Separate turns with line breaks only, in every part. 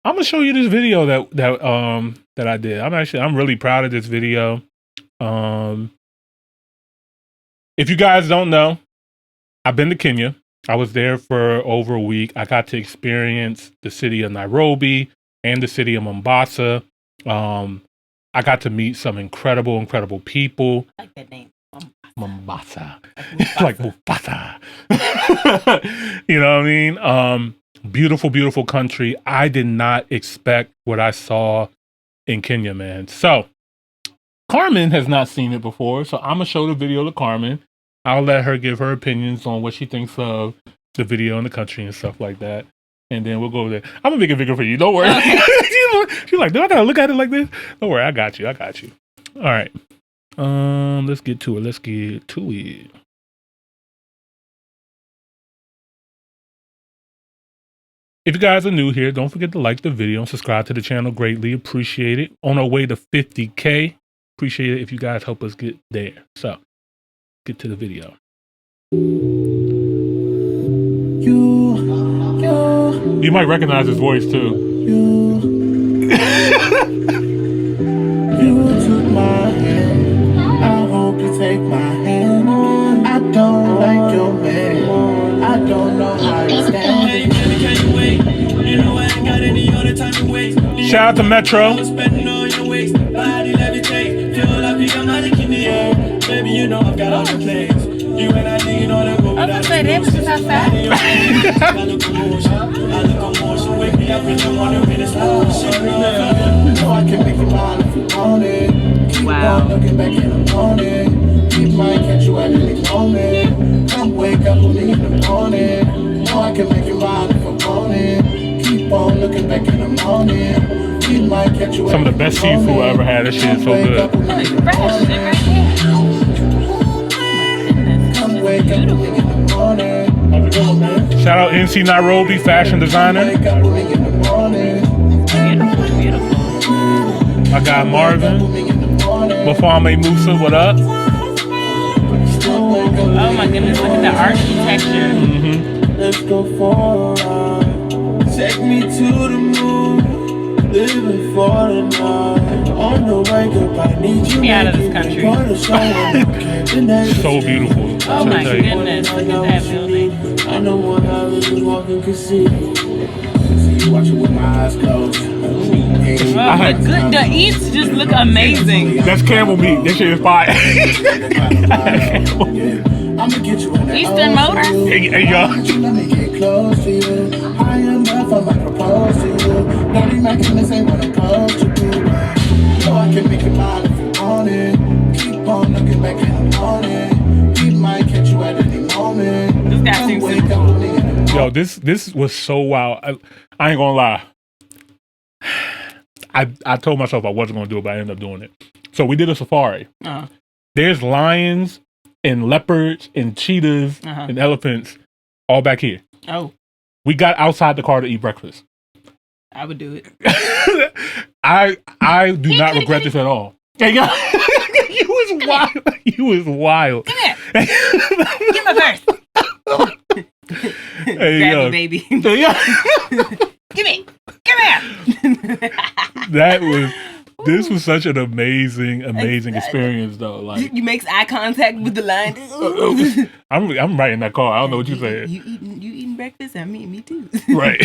I'm gonna show you this video that I did. I'm really proud of this video. If you guys don't know, I've been to Kenya. I was there for over a week. I got to experience the city of Nairobi and the city of Mombasa. I got to meet some incredible people.
I like that name.
Mombasa. Like Mombasa. You know what I mean? Beautiful country. I did not expect what I saw in Kenya, man. So, Carmen has not seen it before, so I'm going to show the video to Carmen. I'll let her give her opinions on what she thinks of the video in the country and stuff like that. And then we'll go over there. I'm going to make it bigger for you. Don't worry. Okay. She's like, do I got to look at it like this? Don't worry. I got you. All right. Let's get to it. If you guys are new here, don't forget to like the video and subscribe to the channel. Greatly appreciate it. On our way to 50K. Appreciate it if you guys help us get there. So, get to the video. You might recognize his voice too.
You took my hand. I hope you take my hand. I don't like your man. I don't know how you stand.
Shout out to Metro.
Baby, you know I've got all the plays. You and I dig all the go.
I was gonna say, they was just outside.
I look emotion, wake me up in the morning with this shit. You know I can make you mine if you want it. Keep on looking back in the morning. Keep might catch you at any moment. Come wake up with me in the morning. Know I can make you mine if you want it. Keep on looking back in the morning. Keep might catch you at
some of the best seafood I ever had. That shit is so good.
Fresh, shit right
Shout out NC Nairobi, fashion designer.
Beautiful.
I got Marvin. Bafame Musa, what up?
Oh my goodness, look at the architecture.
Mm-hmm.
Let's go for a ride. Take me to the moon. Living for the night. On the wake up, I need you.
Be out of this country.
So beautiful.
Oh my goodness, look at that building.
I know one I was walking could see. See you watching with my eyes closed.
Oh my good, the eats just look amazing.
That's camel meat. This shit is fire.
I'ma get you in
Eastern Motors?
Hey, y'all.
Let me get close to you. High enough, I might propose to you. Dirty Maximus ain't what I'm supposed to do. So I can make it mine if you want it. Keep on looking back in the morning. He might catch you at any moment.
This guy seems super cool.
Yo, this was so wild. I ain't gonna lie. I told myself I wasn't gonna do it, but I ended up doing it. So we did a safari.
Uh-huh.
There's lions and leopards and cheetahs and elephants all back here.
Oh.
We got outside the car to eat breakfast.
I would do it.
I do not regret this at all. Hey, yo, you was wild. You was wild.
Come here. Give me first.
Hey,
Grab me, baby. Give me. Come here.
This was such an amazing experience, though. Like
you makes eye contact with the lion.
I'm right in that car. I don't know what you said.
You eating breakfast? I mean, me too.
Right.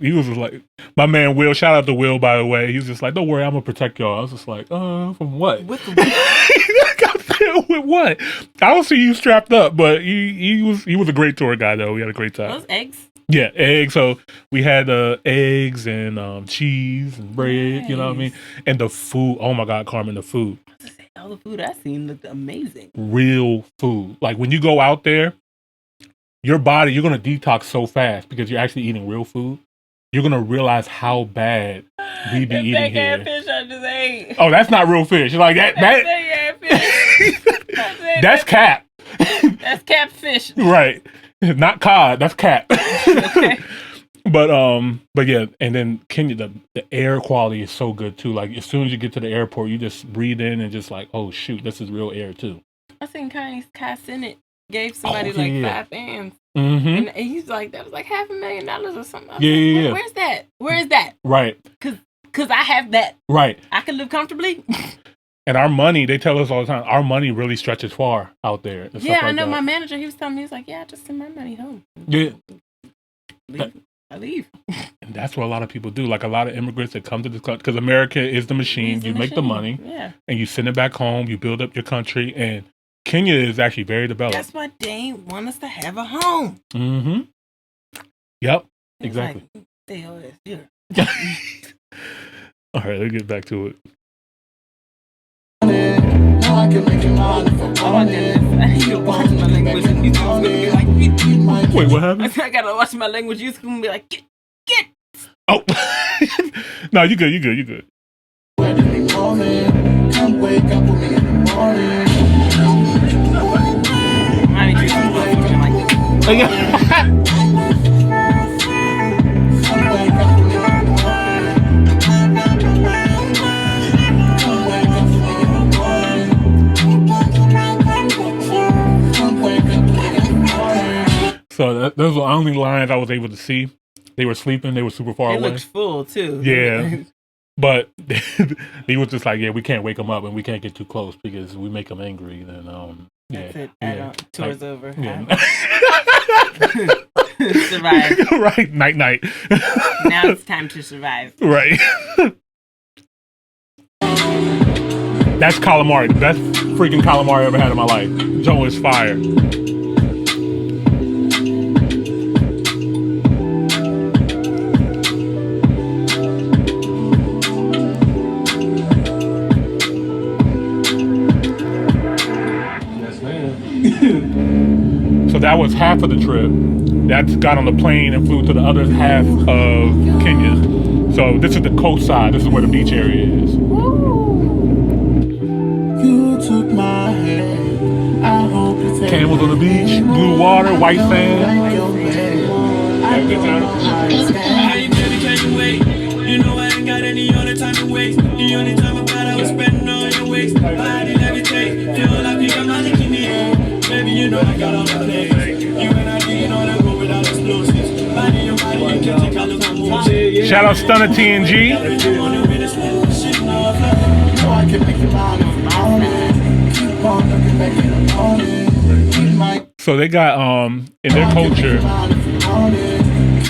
He was just like, my man Will, shout out to Will, by the way. He was just like, don't worry, I'm gonna protect y'all. I was just like, from what?
With
what? I don't see you strapped up, but he was a great tour guy though. We had a great time.
Those eggs?
Yeah, eggs. So we had eggs and cheese and bread, you know what I mean? And the food, oh my God, Carmen, the food.
All the food I seen looked amazing.
Real food. Like when you go out there, your body, you're going to detox so fast because you're actually eating real food. You're going to realize how bad we be eating here.
That fish I just ate.
Oh, that's not real fish. Like that that's cap.
That's catfish.
Right. Not cod. That's cap.
Okay.
But yeah, and then Kenya, the air quality is so good too. Like as soon as you get to the airport, you just breathe in and just like, oh shoot, this is real air too.
I seen Kai Senate gave somebody like 5 fans.
Mm-hmm.
And he's like, that was like $500,000 or something.
Yeah.
Where's that? Where is that?
Right.
Because I have that.
Right.
I can live comfortably.
And our money, they tell us all the time, our money really stretches far out there.
Yeah, I know. My manager, he was telling me, he was like, yeah, I just send my money home.
Yeah.
I leave.
And that's what a lot of people do. Like a lot of immigrants that come to this country, because America is the machine. You make the money, and you send it back home. You build up your country, and Kenya is actually very developed.
That's why they want us to have a home.
Mm-hmm. Yep. Exactly.
Like, the hell is here?
All right, let's get back to it.
Now I can make you mine if I want it.
I need to watch my language.
Wait, what happened?
I gotta watch my language. You're gonna be like, get.
Oh, no, you good.
Where did we morning? Come wake up with me in the morning.
I need to like this.
Oh, yeah.
Come wake up with me in the morning. Come wake up with me in the morning. Come wake up with me in the morning.
So those were the only lines I was able to see. They were sleeping. They were super far away.
It looks full too.
Yeah. But he was just like, yeah, we can't wake them up and we can't get too close because we make them angry. Then,
That's it. Tour's over.
Yeah.
Survive.
Right. Night.
Now it's time to survive.
Right. That's calamari. The best freaking calamari I ever had in my life. Joe is fire. So that was half of the trip. That got on the plane and flew to the other half of Kenya. So this is the coast side. This is where the beach area is.
You took my hand. I hope you take
Camels on the beach, blue water, white sand.
I don't know how it's
I ain't really can't wait. You know I ain't got any other time to waste. The only time I got I was spending on your waist. Body levitate, feel like you got magic in the air. Baby, you know I got all the plays. You and I didn't know that go without explosives. Body your body, you can take all the moves.
Shout out Stunner TNG.
You know I can make you mine if you want it. Keep on looking back in the morning. Keep my
So they got in their culture,
mine if you want it.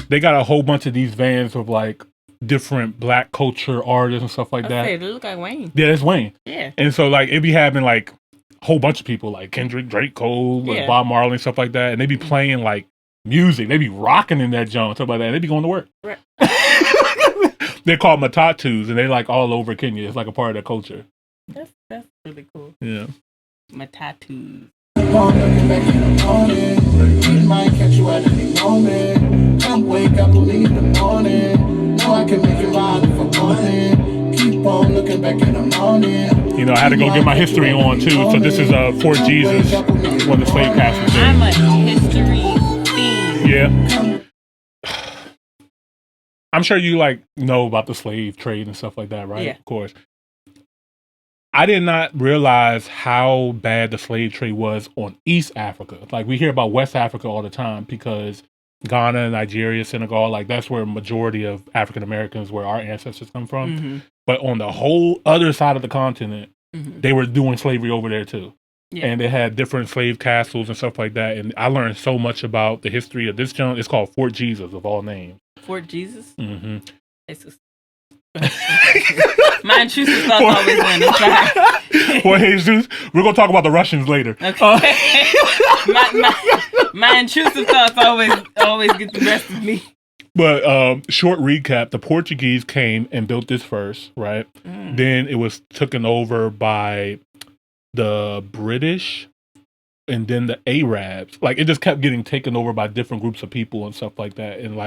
they got a whole bunch of these vans of like different black culture artists and stuff like that.
They look like Wayne.
Yeah, that's Wayne.
Yeah.
And so like it be having like a whole bunch of people like Kendrick, Drake, Cole, like Bob Marley and stuff like that. And they be playing like music. They be rocking in that junk and stuff like that. And they be going to work.
Right.
They're called Matatus and they're like all over Kenya. It's like a part of their culture.
That's really cool.
Yeah.
My tattoos.
Keep on looking back in the morning. We might catch you at any moment. Come wake up with me in the morning. Know I can make you mine if I want it. Keep on looking back in the morning.
You know, I had to go get my history on too. So this is Fort Jesus, one of the slave castles there.
I'm a history fiend.
Yeah. I'm sure you like know about the slave trade and stuff like that, right?
Yeah.
Of course. I did not realize how bad the slave trade was on East Africa. Like we hear about West Africa all the time because Ghana, Nigeria, Senegal, like that's where a majority of African Americans, where our ancestors come from.
Mm-hmm.
But on the whole other side of the continent, they were doing slavery over there too.
Yeah.
And they had different slave castles and stuff like that. And I learned so much about the history of this junk. It's called Fort Jesus of all names.
Fort Jesus?
Mm-hmm.
It's just... My intrusive thoughts always win.
Well, Jesus, we're going to talk about the Russians later.
Okay. my intrusive thoughts always get the best of me.
But short recap, the Portuguese came and built this first, right? Then it was taken over by the British and then the Arabs. Like it just kept getting taken over by different groups of people and stuff like that and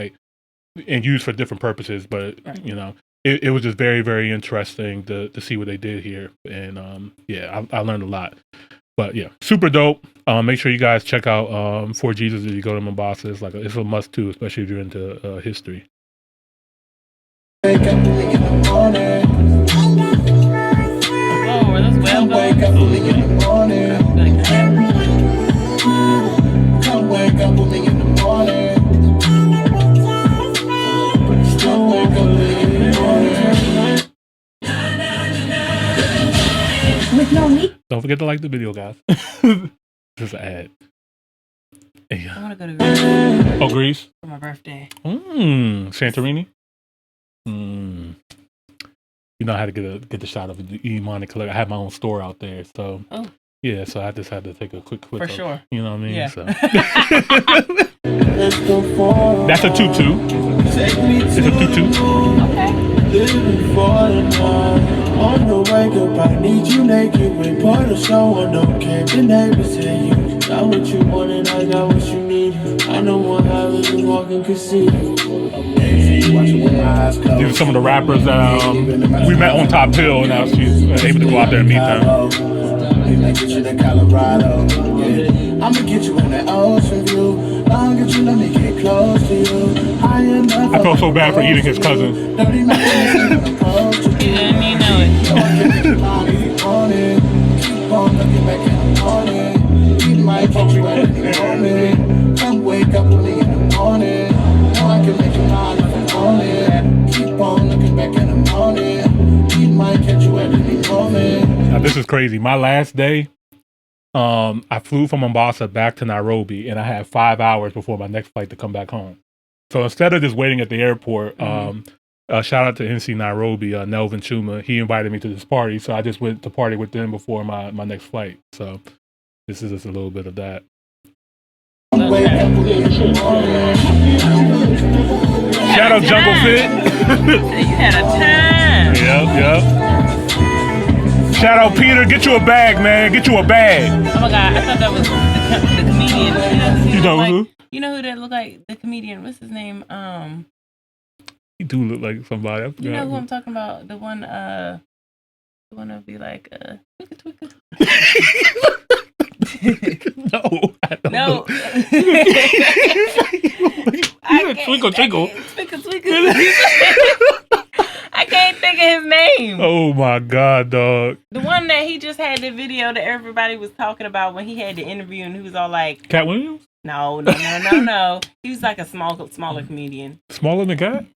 used for different purposes. But, you know, it was just very, very interesting to see what they did here. And I learned a lot. But yeah, super dope. Make sure you guys check out Fort Jesus if you go to Mombasa. It's a must too, especially if you're into history.
Wake up with me in the morning.
Whoa, are those whale
Wake up with me in the morning.
bones?
Don't forget to like the video, guys. Just an ad. Yeah.
I want to go to Greece
Oh, Greece?
for my birthday.
Santorini? You know, I had to get the shot of the Imani collection. I had my own store out there, so yeah. So I just had to take a quick
For sure.
You know what I mean?
Yeah.
So. That's a tutu. It's a tutu.
Okay.
Living for the night. On the wake up, I need you naked. Report a show on no care. The neighbors say you got what you want and I got what you need. I know what happens when walking can see.
These are some of the rappers that we met on Top Hill, and now she's able to go out there and meet them.
I'ma get you in Colorado. Yeah. I'ma get you in the ocean view. Long as you let me get close to you.
I felt so bad for eating his cousin.
You didn't even know it.
Keep on looking back in the morning. Keep my catch you at any moment. Come wake up with me in the morning. Know I can make you mine if I want it. Keep on looking back in the morning. Keep my catch you at any moment.
Now this is crazy. My last day, I flew from Mombasa back to Nairobi, and I had 5 hours before my next flight to come back home. So instead of just waiting at the airport, shout out to NC Nairobi, Nelvin Chuma. He invited me to this party, so I just went to party with them before my next flight. So this is just a little bit of that. Shout out Jungle Fit.
You had a time.
Yep. Shout out Peter. Get you a bag, man. Get you a bag.
Oh my God, I thought that was the comedian.
You know who?
You know who that looked like the comedian? What's his name?
He do look like somebody. I forgot.
You know who I'm talking about? The one that'd be like Twicka.
No, I don't know. Twinkle, twinkle.
I can't think of his name.
Oh my God, dog.
The one that he just had the video that everybody was talking about when he had the interview and he was all like,
Cat Williams?
No. He was like a smaller comedian.
Smaller than Cat?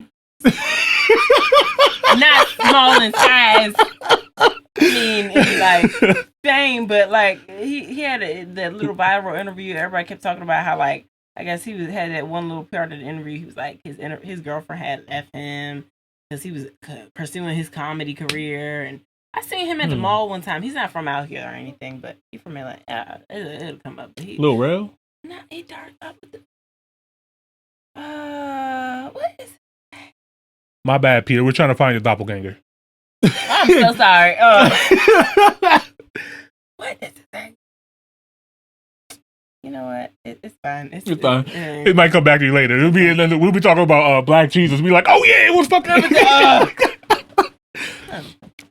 Not small in size. I mean, in like fame, but like he had that little viral interview. Everybody kept talking about how like I guess had that one little part of the interview. He was like his girlfriend had left him because he was pursuing his comedy career. And I seen him at the mall one time. He's not from out here or anything, but he's from LA. It'll come up.
Lil Rel?
No, he darted up with the. What is?
My bad, Peter. We're trying to find your doppelganger.
I'm so sorry. What is the thing? You know what? It's fine. It's
fine. It might come back to you later. We'll be talking about Black Jesus. Be like, oh yeah, it was fucking.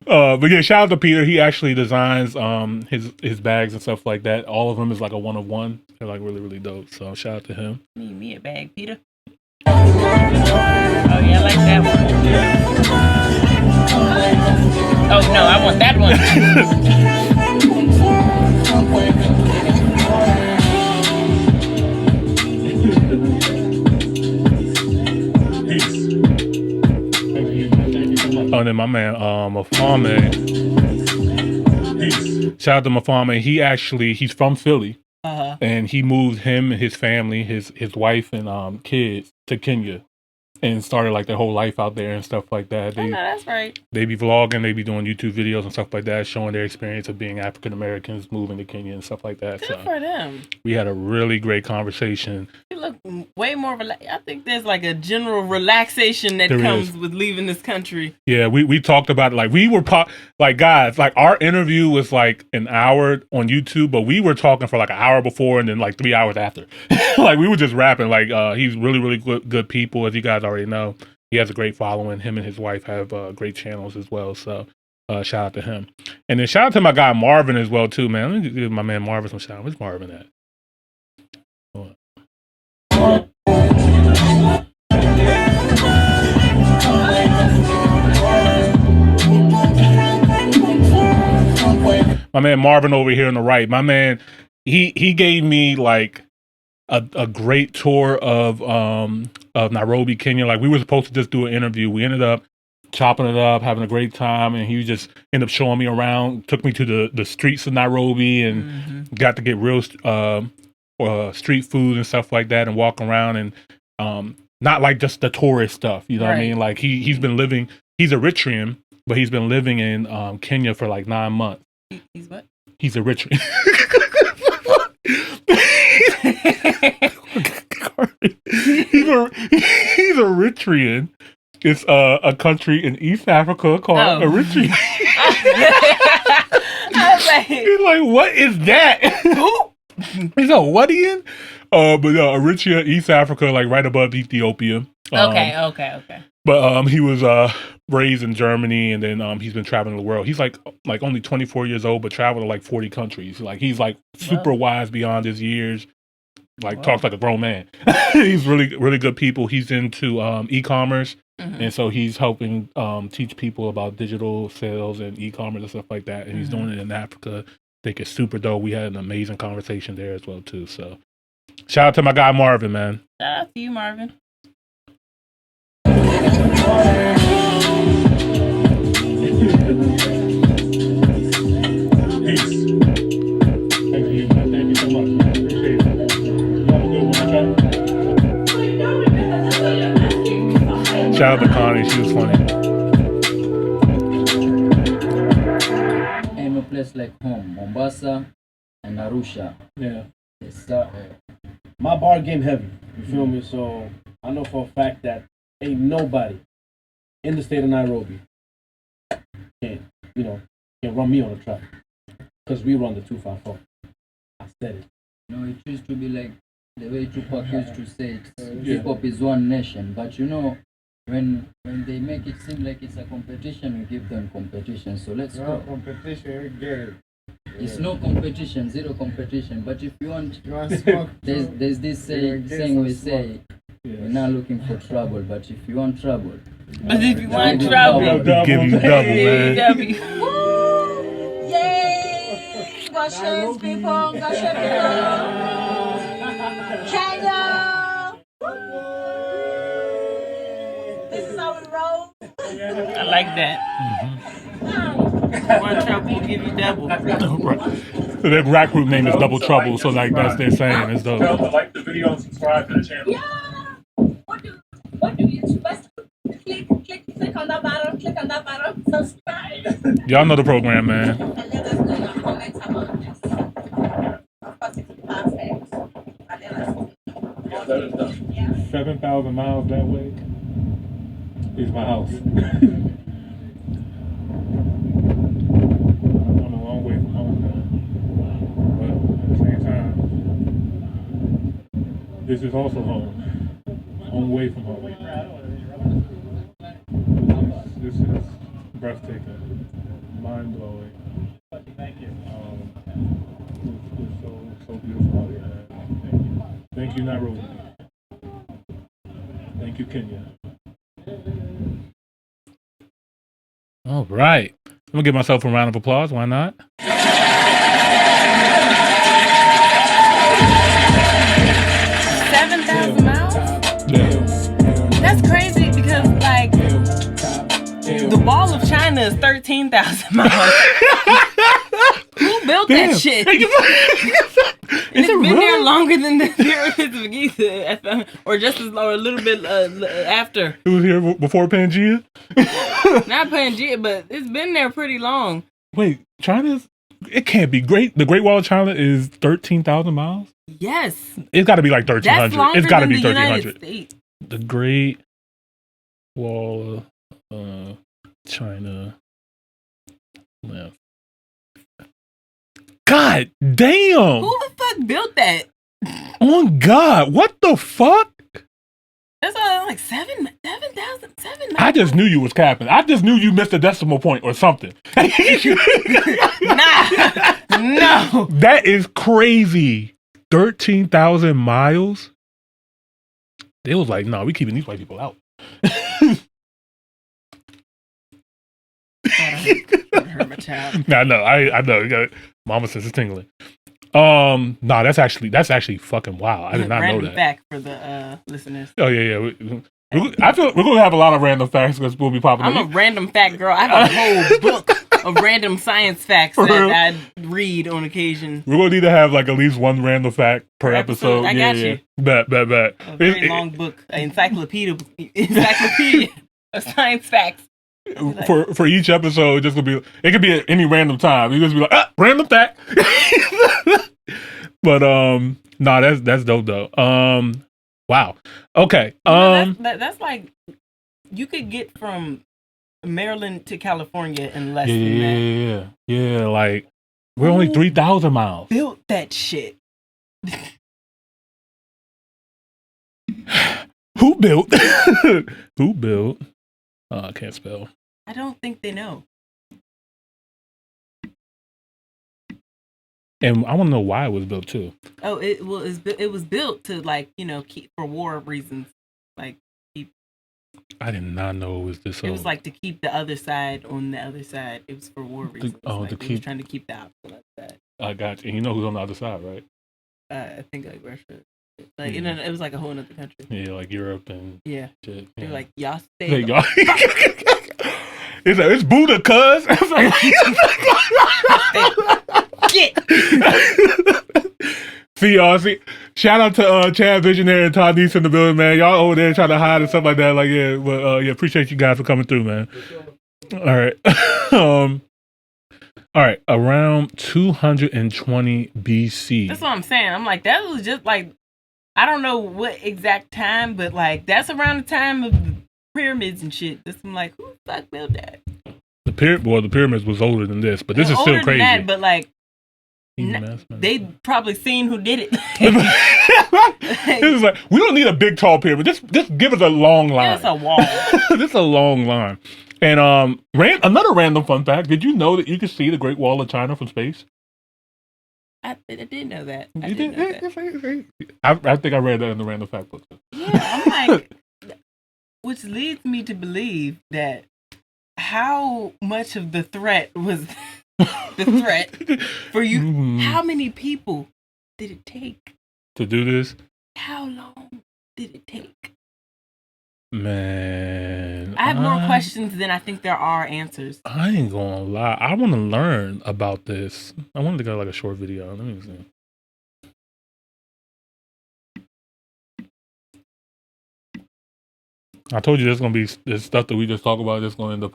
But yeah, shout out to Peter. He actually designs his bags and stuff like that. All of them is like a one of one. They're like really, really dope. So shout out to him.
Need me a bag, Peter. Oh yeah, I like that one. Oh no, I want that one.
Oh, and then my man, Mafame. Shout out to Mafame. He's from Philly. And he moved him and his family, his wife and kids to Kenya and started like their whole life out there and stuff like that.
I know, that's right.
They be vlogging, they be doing YouTube videos and stuff like that, showing their experience of being African Americans moving to Kenya and stuff like that.
Good for them.
We had a really great conversation.
You look way more relaxed. I think there's like a general relaxation that comes with leaving this country.
Yeah, we talked about it. Like we were guys, like our interview was like an hour on YouTube, but we were talking for like an hour before and then like 3 hours after. Like we were just rapping. Like he's really, really good people, as you guys already know. He has a great following. Him and his wife have great channels as well. So shout out to him. And then shout out to my guy Marvin as well too, man. Let me give my man Marvin some shout out. Where's Marvin at? My man Marvin over here on the right. My man, he gave me like a great tour of Nairobi, Kenya. Like we were supposed to just do an interview. We ended up chopping it up, having a great time, and he just ended up showing me around, took me to the streets of Nairobi, and got to get real street food and stuff like that, and walk around, and not like just the tourist stuff, you know what I mean? Like he's been living, he's Eritrean, but he's been living in Kenya for like 9 months.
He's what?
He's Eritrean. He's Eritrean. It's a country in East Africa called Eritrea.
I was like,
He's like, what is that? He's a whatian? But Eritrea, East Africa, like right above Ethiopia.
Okay.
But he was raised in Germany, and then he's been traveling the world. He's like only 24 years old, but traveled to like 40 countries. Like he's like super wise beyond his years. Like talks like a grown man. He's really, really good people. He's into e-commerce, and so he's helping teach people about digital sales and e-commerce and stuff like that. And he's doing it in Africa. I think it's super dope. We had an amazing conversation there as well too. So shout out to my guy Marvin, man.
Shout out to you, Marvin.
Peace. Thank you, man. Thank you so much. Appreciate it. You have a good one, okay? Shout out to Connie. She was funny.
I'm a place like home, Mombasa and Arusha.
Yeah.
It's,
My bar game heavy. You feel me? So I know for a fact that ain't nobody in the state of Nairobi can run me on the track. Because we run the 254. I said it.
you know, it used to be like the way Tupac used to say it, hip hop is one nation. But you know, when they make it seem like it's a competition, we give them competition. So let's go.
Competition, we get it.
It's no competition, zero competition. But if you want,
Smoke,
there's this saying we say, we're not looking for trouble, but if you want trouble,
But if you want
give
trouble,
We'll give you double, man.
W.
Yay! Goshen's people, Goshen people. Kenya! This is how we roll.
I like that. One trouble will give you double.
Right. So their rap group name is Double Trouble. So like that's their saying. It's dope. Like the video and subscribe to the channel.
Yeah! What do you first click on that button, subscribe.
Y'all know the program, man.
And let us know your comments about this. Of course, it's perfect. And then let's
7,000 miles that way is my house. I'm a long way from home now. But at the same time, this is also home. Home away from home. This is breathtaking, mind blowing. It's so beautiful out here, man. Thank you, Nairobi. Thank you, Kenya. All right. I'm gonna give myself a round of applause. Why not?
7,000 miles?
Yeah.
That's crazy because, like, the wall of China is 13,000 miles. Who built that shit? It's been there longer than the pyramids of Giza, or just as long, or a little bit after.
It was here before Pangea?
Not Pangea, but it's been there pretty long.
Wait, China's... It can't be great. The Great Wall of China is 13,000 miles?
Yes.
It's got to be like
That's
1,300.
longer
It's got to
than
be
the
1,300.
United States.
The Great Wall of China left. God damn!
Who the fuck built that?
Oh God, what the fuck?
That's like 7,000.
I just knew you was capping. I just knew you missed a decimal point or something.
Nah, no.
That is crazy. 13,000 miles? They was like, no, we keeping these white people out.
Hurt my child.
I know. You got it. Mama says it's tingling. Nah, that's actually fucking wild. I did not know
Random
that.
fact for the listeners.
Oh yeah. I feel we're gonna have a lot of random facts because we'll be popping
I'm
up.
a random fact girl. I have a whole book of random science facts that I read on occasion.
We're gonna need to have like at least one random fact per episode.
I got you.
Bet.
A very long book, an encyclopedia of science facts.
For each episode, just gonna be it could be at any random time. You just be like, random fact. But no, that's dope though. Wow. Okay.
That's like you could get from Maryland to California in less than that.
Yeah. Like we're only 3,000 miles.
Built that shit.
Who built? Who built? I can't spell.
I don't think they know.
And I want to know why it was built too.
Oh, it was built to keep for war reasons, like keep.
I did not know it was this old.
It was like to keep the other side on the other side. It was for war reasons.
To keep
trying to keep the opposite side.
I got you. And you know who's on the other side, right?
I think like Russia. Like it was like a whole other country.
Yeah, like Europe and
shit.
Yeah.
They're like y'all stay.
Y'all. It's Buddha, cuz.
Get.
See y'all. Shout out to Chad Visionary and Todd Neese in the building, man. Y'all over there trying to hide and stuff like that. Like, yeah, but appreciate you guys for coming through, man. All right. All right. Around 220 BC.
That's what I'm saying. I'm like, that was just like, I don't know what exact time, but like that's around the time of the pyramids and shit. I'm like, who the fuck built that?
The pyramids was older than this, but this is still crazy.
That, but like, they probably seen who did it.
It's like, we don't need a big tall pyramid. Just give us a long line.
It's a wall.
This is a long line. And another random fun fact: did you know that you can see the Great Wall of China from space?
I did know that.
I think I read that in the random fact book.
Yeah, I'm like, which leads me to believe that how much of the threat was the threat for you? Mm-hmm. How many people did it take
to do this?
How long did it take?
Man,
I have more questions than I think there are answers.
I ain't gonna lie. I want to learn about this. I wanted to go like a short video. Let me see. I told you there's gonna be this stuff that we just talk about. That's gonna end up.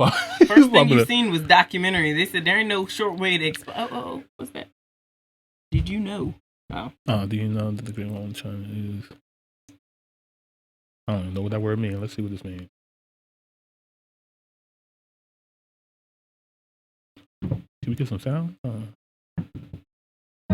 First thing you seen was documentary. They said there ain't no short way to explain. Oh, what's that? Did you know? Oh,
do you know that the Great Wall of China is? I don't even know what that word means. Let's see what this means. Can we get some sound?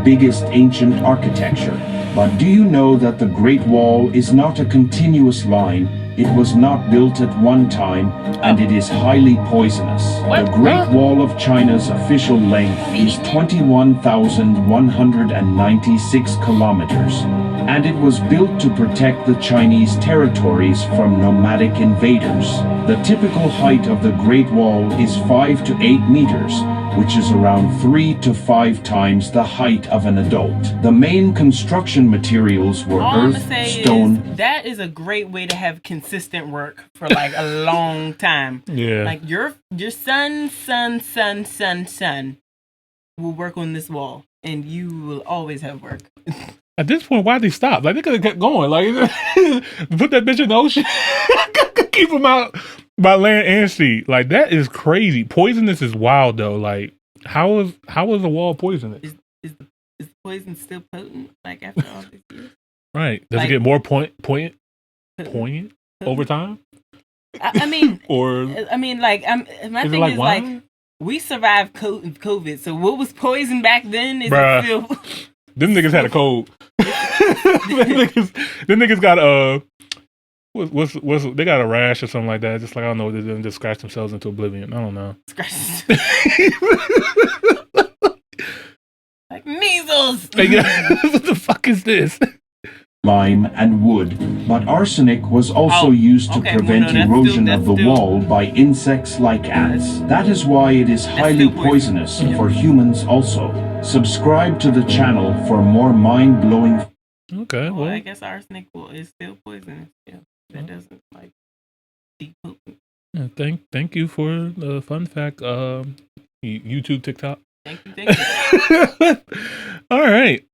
Biggest ancient architecture. But do you know that the Great Wall is not a continuous line? It was not built at one time, and it is highly poisonous. The Great Wall of China's official length is 21,196 kilometers, and it was built to protect the Chinese territories from nomadic invaders. The typical height of the Great Wall is 5 to 8 meters, which is around 3 to 5 times the height of an adult. The main construction materials were earth, stone.
That is a great way to have consistent work for like a long time.
Yeah.
Like your son will work on this wall, and you will always have work.
At this point, why'd they stop? Like, they could have kept going. Like, put that bitch in the ocean. Keep them out by land and sea. Like, that is crazy. Poisonous is wild, though. Like, how is the wall poisonous?
Is the poison still potent? Like, after all these years?
Right. Does it get more poignant over time?
I mean,
my
thing is like, we survived COVID. So what was poison back then? Is it still?
Them niggas had a cold. them niggas got they got a rash or something like that. Just like, I don't know what they're doing, just scratch themselves into oblivion. I don't know.
Like measles.
What the fuck is this?
Lime and wood, but arsenic was also used to prevent erosion of the wall by insects like ants. That is why it is highly poisonous for humans also. Subscribe to the channel for more mind-blowing.
Okay,
well, I guess arsenic is still poisonous. Yeah, that doesn't like. deep poop.
Yeah, thank you for the fun fact. YouTube, TikTok.
Thank you.
All right.